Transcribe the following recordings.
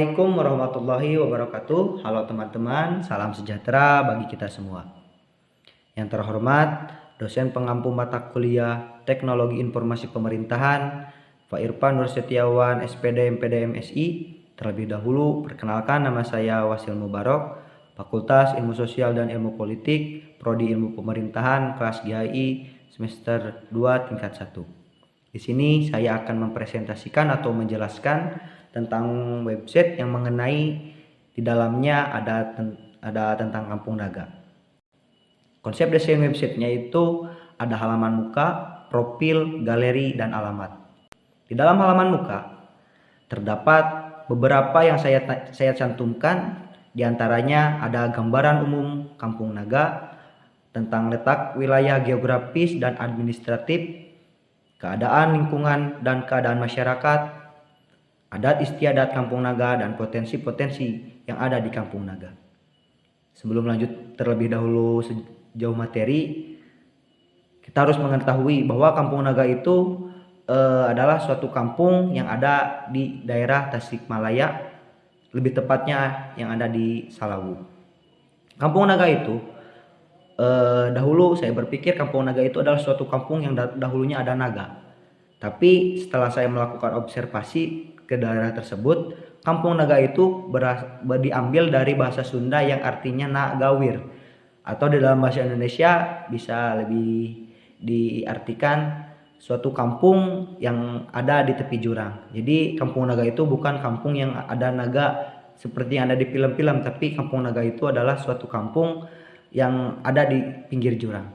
Assalamualaikum warahmatullahi wabarakatuh. Halo teman-teman, salam sejahtera bagi kita semua. Yang terhormat, dosen pengampu mata kuliah Teknologi Informasi Pemerintahan, Pak Irfan Nur Setiawan, SPD MPD MSI. Terlebih dahulu, perkenalkan nama saya Wasil Mubarok, Fakultas Ilmu Sosial dan Ilmu Politik, Prodi Ilmu Pemerintahan, kelas GAI, semester 2 tingkat 1. Di sini saya akan mempresentasikan atau menjelaskan tentang website yang mengenai di dalamnya ada tentang Kampung Naga. Konsep desain websitenya itu ada halaman muka, profil, galeri, dan alamat. Di dalam halaman muka terdapat beberapa yang saya cantumkan, diantaranya ada gambaran umum Kampung Naga, tentang letak wilayah geografis dan administratif, keadaan lingkungan dan keadaan masyarakat, adat istiadat Kampung Naga, dan potensi-potensi yang ada di Kampung Naga. Sebelum lanjut terlebih dahulu sejauh materi, kita harus mengetahui bahwa Kampung Naga itu adalah suatu kampung yang ada di daerah Tasikmalaya, lebih tepatnya yang ada di Salawu. Kampung Naga itu dahulu saya berpikir Kampung Naga itu adalah suatu kampung yang dahulunya ada naga. Tapi setelah saya melakukan observasi ke daerah tersebut, Kampung Naga itu diambil dari bahasa Sunda yang artinya Nagawir, atau di dalam bahasa Indonesia bisa lebih diartikan suatu kampung yang ada di tepi jurang. Jadi Kampung Naga itu bukan kampung yang ada naga seperti yang ada di film-film, tapi Kampung Naga itu adalah suatu kampung yang ada di pinggir jurang.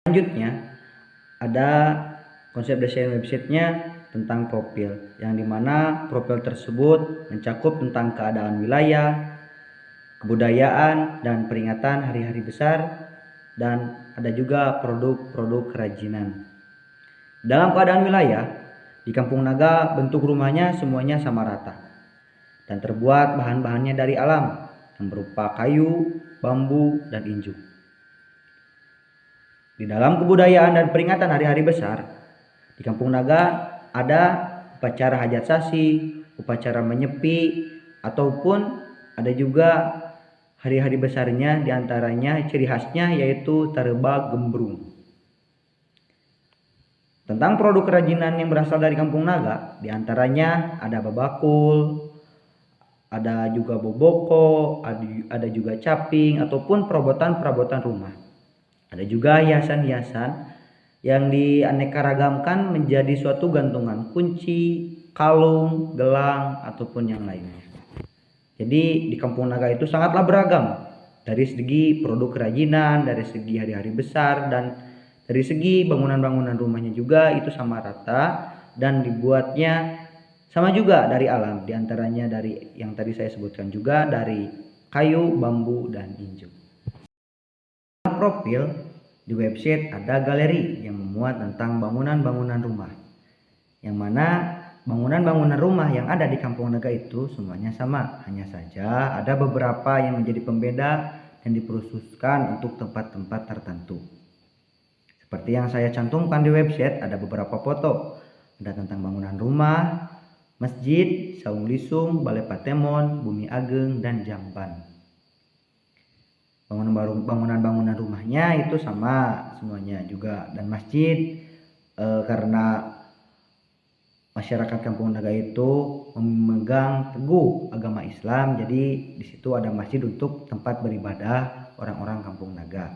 Selanjutnya ada konsep desain websitenya tentang profil, yang dimana profil tersebut mencakup tentang keadaan wilayah, kebudayaan, dan peringatan hari-hari besar, dan ada juga produk-produk kerajinan. Dalam keadaan wilayah, di Kampung Naga bentuk rumahnya semuanya sama rata dan terbuat bahan-bahannya dari alam yang berupa kayu, bambu, dan injuk. Di dalam kebudayaan dan peringatan hari-hari besar, di Kampung Naga ada upacara hajat sasi, upacara menyepi, ataupun ada juga hari-hari besarnya, diantaranya ciri khasnya yaitu Tareba Gembrung. Tentang produk kerajinan yang berasal dari Kampung Naga, diantaranya ada babakul, ada juga boboko, ada juga caping, ataupun perabotan-perabotan rumah. Ada juga hiasan-hiasan yang dianeka-ragamkan menjadi suatu gantungan kunci, kalung, gelang, ataupun yang lainnya. Jadi di Kampung Naga itu sangatlah beragam dari segi produk kerajinan, dari segi hari-hari besar, dan dari segi bangunan-bangunan rumahnya juga itu sama rata dan dibuatnya sama juga dari alam, diantaranya dari yang tadi saya sebutkan juga dari kayu, bambu, dan injuk. Profil di website ada galeri yang memuat tentang bangunan-bangunan rumah, yang mana bangunan-bangunan rumah yang ada di Kampung Naga itu semuanya sama, hanya saja ada beberapa yang menjadi pembeda dan dikhususkan untuk tempat-tempat tertentu. Seperti yang saya cantumkan di website, ada beberapa foto, ada tentang bangunan rumah, masjid, Saung Lisung, Balai Patemon, Bumi Ageng, dan Jamban. Bangunan-bangunan rumahnya itu sama semuanya juga, dan masjid karena masyarakat Kampung Naga itu memegang teguh agama Islam, jadi di situ ada masjid untuk tempat beribadah orang-orang Kampung Naga.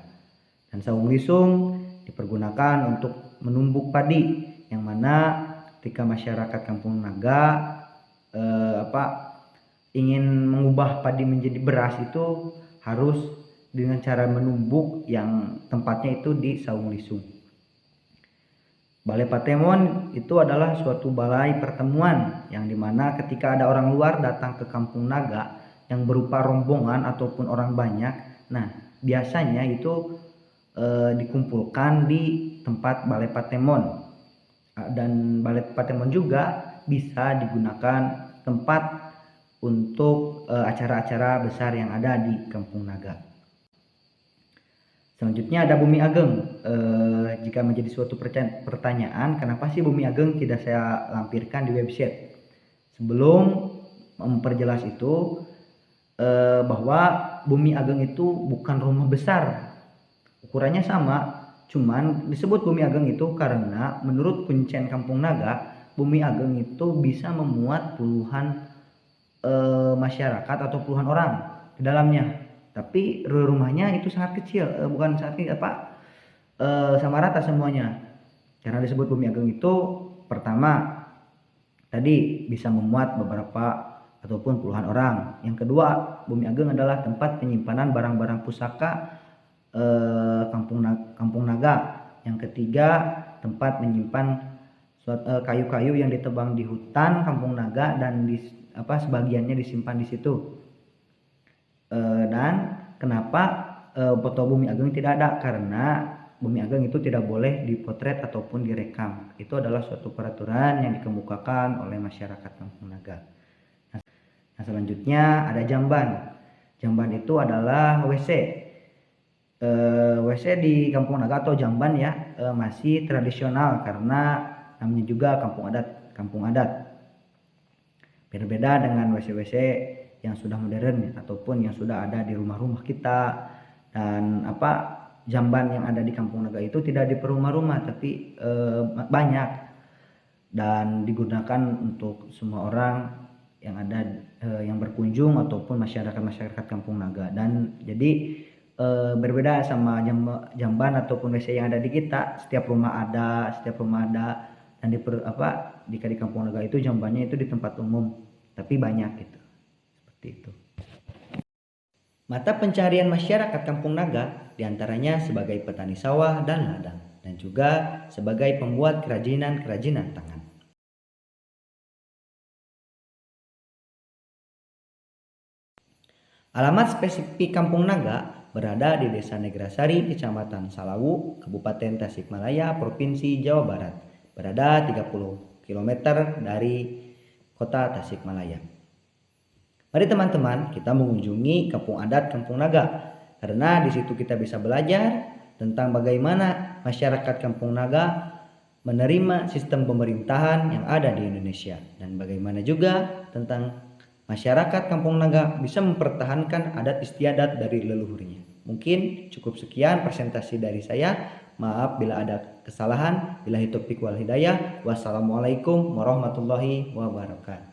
Dan Saung Lisung dipergunakan untuk menumbuk padi, yang mana ketika masyarakat Kampung Naga ingin mengubah padi menjadi beras itu harus dengan cara menumbuk yang tempatnya itu di Saung Lisung. Balai Patemon itu adalah suatu balai pertemuan yang dimana ketika ada orang luar datang ke Kampung Naga yang berupa rombongan ataupun orang banyak, nah biasanya itu dikumpulkan di tempat Balai Patemon. Dan Balai Patemon juga bisa digunakan tempat untuk acara-acara besar yang ada di Kampung Naga. Selanjutnya ada Bumi Ageng. Jika menjadi suatu pertanyaan, kenapa sih Bumi Ageng tidak saya lampirkan di website? Sebelum memperjelas itu bahwa Bumi Ageng itu bukan rumah besar, ukurannya sama, cuman disebut Bumi Ageng itu karena menurut Kuncen Kampung Naga, Bumi Ageng itu bisa memuat puluhan masyarakat atau puluhan orang di dalamnya. Tapi rumahnya itu sangat kecil, bukan sangat kecil, sama rata semuanya. Karena disebut Bumi Ageng itu, pertama tadi bisa memuat beberapa ataupun puluhan orang. Yang kedua, Bumi Ageng adalah tempat penyimpanan barang-barang pusaka Kampung Naga. Yang ketiga, tempat menyimpan kayu-kayu yang ditebang di hutan Kampung Naga dan sebagiannya disimpan di situ. Dan kenapa foto Bumi Ageng tidak ada? Karena Bumi Ageng itu tidak boleh dipotret ataupun direkam. Itu adalah suatu peraturan yang dikemukakan oleh masyarakat Kampung Naga. Nah, selanjutnya ada jamban. Jamban itu adalah WC. WC di Kampung Naga atau jamban ya masih tradisional karena namanya juga kampung adat. Berbeda dengan WC-WC yang sudah modern ataupun yang sudah ada di rumah-rumah kita. Dan jamban yang ada di Kampung Naga itu tidak di rumah-rumah tapi banyak dan digunakan untuk semua orang yang ada yang berkunjung ataupun masyarakat Kampung Naga. Dan jadi berbeda sama jamban ataupun WC yang ada di kita, setiap rumah ada dan jika di Kampung Naga itu jambannya itu di tempat umum tapi banyak gitu. Seperti itu. Mata pencaharian masyarakat Kampung Naga diantaranya sebagai petani sawah dan ladang, dan juga sebagai pembuat kerajinan-kerajinan tangan. Alamat spesifik Kampung Naga berada di Desa Negrasari, Kecamatan Salawu, Kabupaten Tasikmalaya, Provinsi Jawa Barat, berada 30 km dari kota Tasikmalaya. Mari teman-teman, kita mengunjungi kampung adat Kampung Naga karena di situ kita bisa belajar tentang bagaimana masyarakat Kampung Naga menerima sistem pemerintahan yang ada di Indonesia dan bagaimana juga tentang masyarakat Kampung Naga bisa mempertahankan adat istiadat dari leluhurnya. Mungkin cukup sekian presentasi dari saya. Maaf bila ada kesalahan. Billahi taufiq wal hidayah. Wassalamualaikum warahmatullahi wabarakatuh.